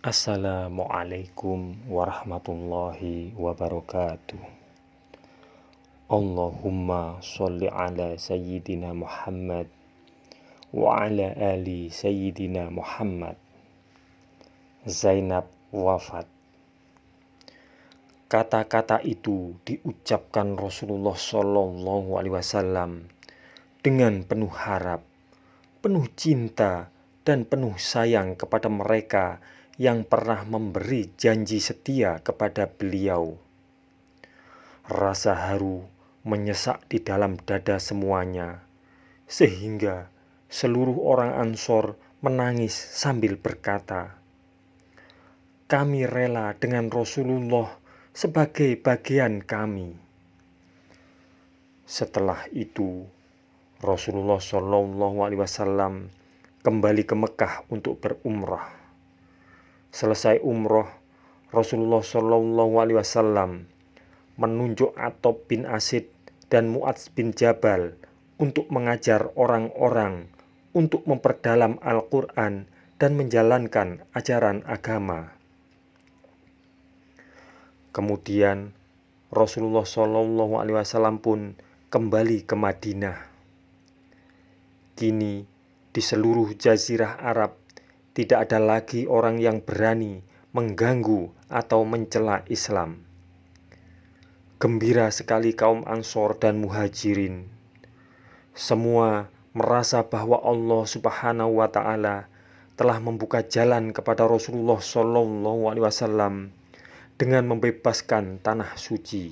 Assalamualaikum warahmatullahi wabarakatuh. Allahumma sholli ala Sayyidina Muhammad wa ala ali Sayyidina Muhammad. Zainab wafat. Kata-kata itu diucapkan Rasulullah Shallallahu Alaihi Wasallam dengan penuh harap, penuh cinta, dan penuh sayang kepada mereka yang pernah memberi janji setia kepada beliau. Rasa haru menyesak di dalam dada semuanya, sehingga seluruh orang Ansor menangis sambil berkata, "Kami rela dengan Rasulullah sebagai bagian kami." Setelah itu, Rasulullah Shallallahu Alaihi Wasallam kembali ke Mekah untuk berumrah. Selesai umroh, Rasulullah Shallallahu Alaihi Wasallam menunjuk Athob bin Asid dan Mu'adz bin Jabal untuk mengajar orang-orang untuk memperdalam Al-Quran dan menjalankan ajaran agama. Kemudian Rasulullah Shallallahu Alaihi Wasallam pun kembali ke Madinah. Kini di seluruh jazirah Arab tidak ada lagi orang yang berani mengganggu atau mencela Islam. Gembira sekali kaum Ansor dan Muhajirin. Semua merasa bahwa Allah Subhanahu wa Ta'ala telah membuka jalan kepada Rasulullah Shallallahu Alaihi Wasallam dengan membebaskan tanah suci.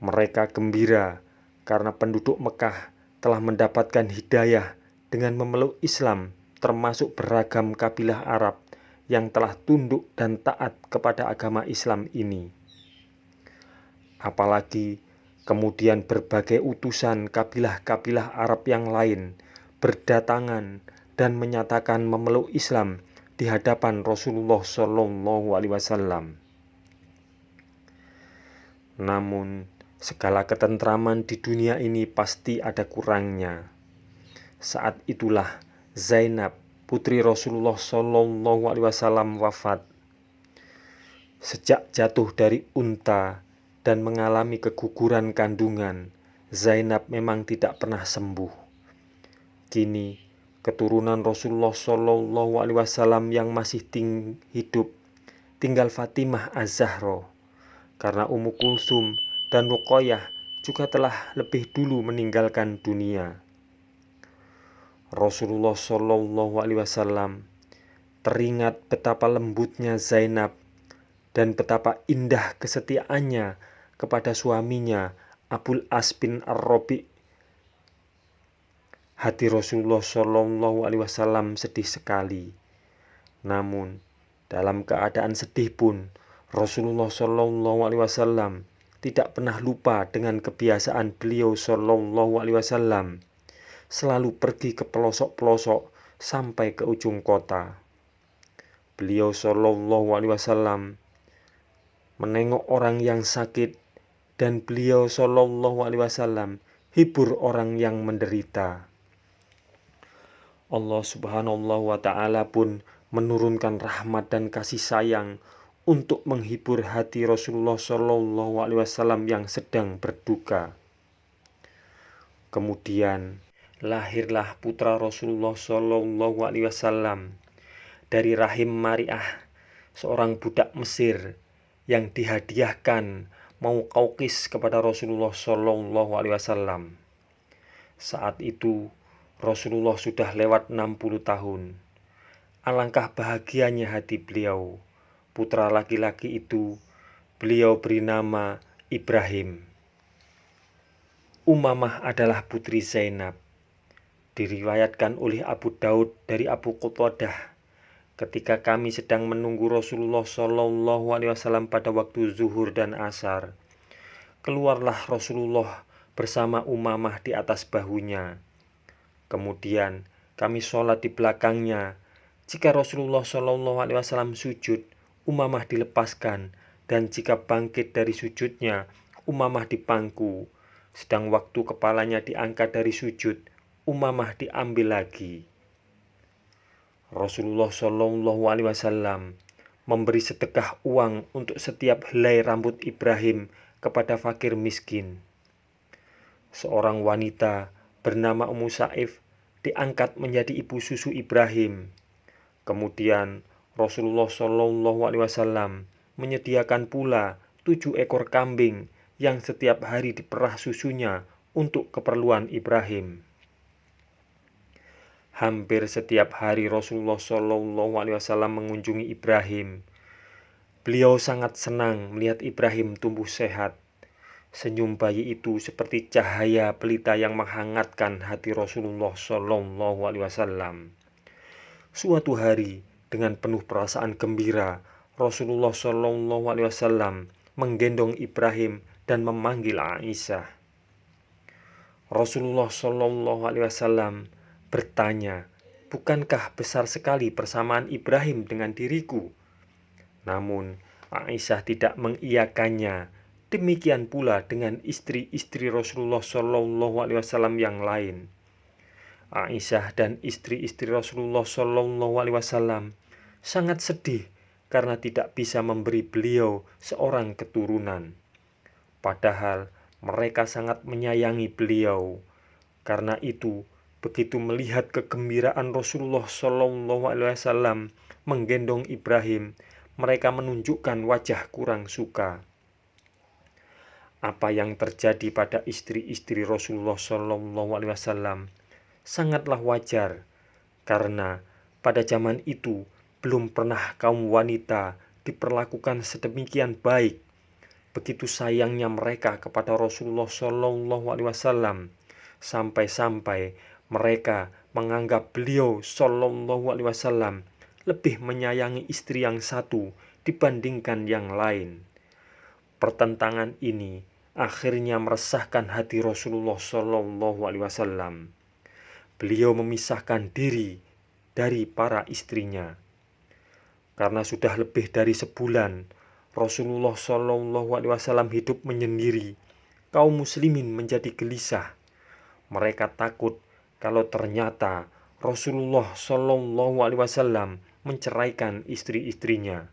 Mereka gembira karena penduduk Mekah telah mendapatkan hidayah dengan memeluk Islam, termasuk beragam kabilah Arab yang telah tunduk dan taat kepada agama Islam ini. Apalagi kemudian berbagai utusan kabilah-kabilah Arab yang lain berdatangan dan menyatakan memeluk Islam di hadapan Rasulullah Shallallahu Alaihi Wasallam. Namun, segala ketentraman di dunia ini pasti ada kurangnya. Saat itulah Zainab, putri Rasulullah Shallallahu Alaihi Wasallam wafat. Sejak jatuh dari unta dan mengalami keguguran kandungan, Zainab memang tidak pernah sembuh. Kini keturunan Rasulullah Shallallahu Alaihi Wasallam yang masih hidup tinggal Fatimah Az-Zahra, karena Ummu Kulsum dan Ruqayyah juga telah lebih dulu meninggalkan dunia. Rasulullah Shallallahu Alaihi Wasallam teringat betapa lembutnya Zainab dan betapa indah kesetiaannya kepada suaminya Abul As bin Ar-Rabi'. Hati Rasulullah Shallallahu Alaihi Wasallam sedih sekali. Namun dalam keadaan sedih pun Rasulullah Shallallahu Alaihi Wasallam tidak pernah lupa dengan kebiasaan beliau Shallallahu Alaihi Wasallam selalu pergi ke pelosok-pelosok sampai ke ujung kota. Beliau Shallallahu Alaihi Wasallam menengok orang yang sakit dan beliau Shallallahu Alaihi Wasallam hibur orang yang menderita. Allah Subhanahu wa Ta'ala pun menurunkan rahmat dan kasih sayang untuk menghibur hati Rasulullah Shallallahu Alaihi Wasallam yang sedang berduka. Kemudian lahirlah putra Rasulullah Shallallahu Alaihi Wasallam dari rahim Mariah, seorang budak Mesir yang dihadiahkan Muqawqis kepada Rasulullah Shallallahu Alaihi Wasallam. Saat itu Rasulullah sudah lewat 60 tahun. Alangkah bahagianya hati beliau. Putra laki-laki itu beliau beri nama Ibrahim. Umamah adalah putri Zainab. Diriwayatkan oleh Abu Daud dari Abu Qatadah, ketika kami sedang menunggu Rasulullah Shallallahu Alaihi Wasallam pada waktu zuhur dan asar, keluarlah Rasulullah bersama Umamah di atas bahunya. Kemudian kami sholat di belakangnya. Jika Rasulullah Shallallahu Alaihi Wasallam sujud, Umamah dilepaskan, dan jika bangkit dari sujudnya, Umamah dipangku. Sedang waktu kepalanya diangkat dari sujud, Umamah diambil lagi. Rasulullah Shallallahu Alaihi Wasallam memberi sedekah uang untuk setiap helai rambut Ibrahim kepada fakir miskin. Seorang wanita bernama Ummu Saif diangkat menjadi ibu susu Ibrahim. Kemudian Rasulullah Shallallahu Alaihi Wasallam menyediakan pula 7 ekor kambing yang setiap hari diperah susunya untuk keperluan Ibrahim. Hampir setiap hari Rasulullah Shallallahu Alaihi Wasallam mengunjungi Ibrahim. Beliau sangat senang melihat Ibrahim tumbuh sehat. Senyum bayi itu seperti cahaya pelita yang menghangatkan hati Rasulullah Shallallahu Alaihi Wasallam. Suatu hari, dengan penuh perasaan gembira, Rasulullah Shallallahu Alaihi Wasallam menggendong Ibrahim dan memanggil Aisyah. Rasulullah Shallallahu Alaihi Wasallam bertanya, "Bukankah besar sekali persamaan Ibrahim dengan diriku?" Namun Aisyah tidak mengiyakannya. Demikian pula dengan istri-istri Rasulullah Shallallahu Alaihi Wasallam yang lain. Aisyah dan istri-istri Rasulullah Shallallahu Alaihi Wasallam sangat sedih karena tidak bisa memberi beliau seorang keturunan. Padahal mereka sangat menyayangi beliau. Karena itu, begitu melihat kegembiraan Rasulullah Shallallahu Alaihi Wasallam menggendong Ibrahim, mereka menunjukkan wajah kurang suka. Apa yang terjadi pada istri-istri Rasulullah Shallallahu Alaihi Wasallam sangatlah wajar, karena pada zaman itu belum pernah kaum wanita diperlakukan sedemikian baik. Begitu sayangnya mereka kepada Rasulullah Shallallahu Alaihi Wasallam, sampai-sampai mereka menganggap beliau Shallallahu Alaihi Wasallam lebih menyayangi istri yang satu dibandingkan yang lain. Pertentangan ini akhirnya meresahkan hati Rasulullah Shallallahu Alaihi Wasallam. Beliau memisahkan diri dari para istrinya. Karena sudah lebih dari sebulan Rasulullah Shallallahu Alaihi Wasallam hidup menyendiri, kaum muslimin menjadi gelisah. Mereka takut kalau ternyata Rasulullah Shallallahu Alaihi Wasallam menceraikan istri-istrinya.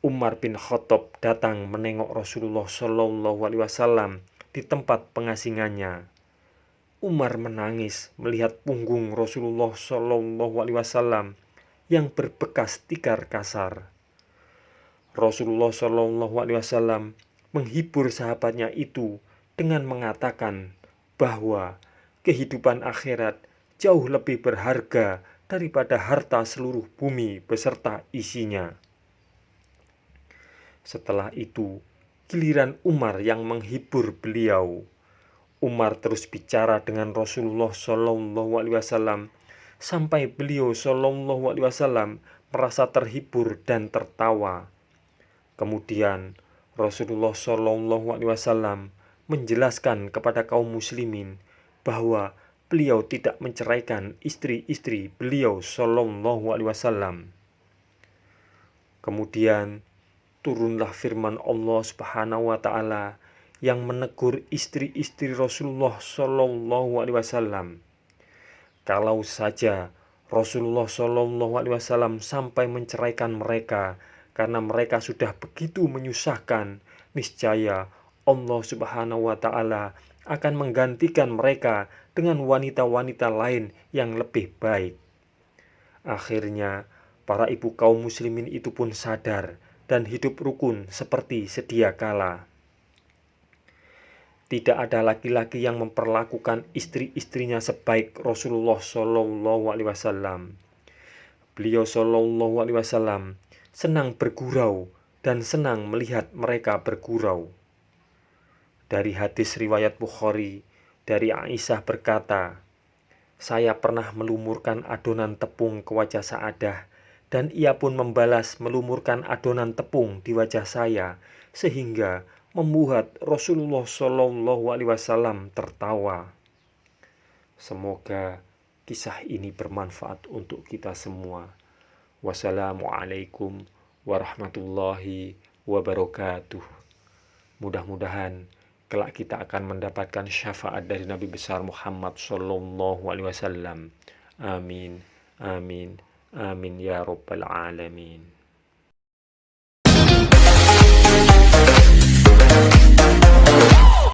Umar bin Khattab datang menengok Rasulullah Shallallahu Alaihi Wasallam di tempat pengasingannya. Umar menangis melihat punggung Rasulullah Shallallahu Alaihi Wasallam yang berbekas tikar kasar. Rasulullah Shallallahu Alaihi Wasallam menghibur sahabatnya itu dengan mengatakan bahwa kehidupan akhirat jauh lebih berharga daripada harta seluruh bumi beserta isinya. Setelah itu, giliran Umar yang menghibur beliau. Umar terus bicara dengan Rasulullah Shallallahu Alaihi Wasallam sampai beliau Shallallahu Alaihi Wasallam merasa terhibur dan tertawa. Kemudian Rasulullah Shallallahu Alaihi Wasallam menjelaskan kepada kaum muslimin bahwa beliau tidak menceraikan istri-istri beliau Shallallahu Alaihi Wasallam. Kemudian turunlah firman Allah Subhanahu wa Ta'ala yang menegur istri-istri Rasulullah Shallallahu Alaihi Wasallam. Kalau saja Rasulullah Shallallahu Alaihi Wasallam sampai menceraikan mereka karena mereka sudah begitu menyusahkan, niscaya Allah Subhanahu wa Ta'ala akan menggantikan mereka dengan wanita-wanita lain yang lebih baik. Akhirnya, para ibu kaum muslimin itu pun sadar dan hidup rukun seperti sedia kala. Tidak ada laki-laki yang memperlakukan istri-istrinya sebaik Rasulullah Shallallahu Alaihi Wasallam. Beliau Shallallahu Alaihi Wasallam senang bergurau dan senang melihat mereka bergurau. Dari hadis riwayat Bukhari, dari Aisyah berkata, "Saya pernah melumurkan adonan tepung ke wajah Sa'adah, dan ia pun membalas melumurkan adonan tepung di wajah saya, sehingga membuat Rasulullah Shallallahu Alaihi Wasallam tertawa." Semoga kisah ini bermanfaat untuk kita semua. Wassalamualaikum warahmatullahi wabarakatuh. Mudah-mudahan kelak kita akan mendapatkan syafaat dari Nabi besar Muhammad Sallallahu Alaihi Wasallam. Amin. Amin. Amin ya rabbal alamin.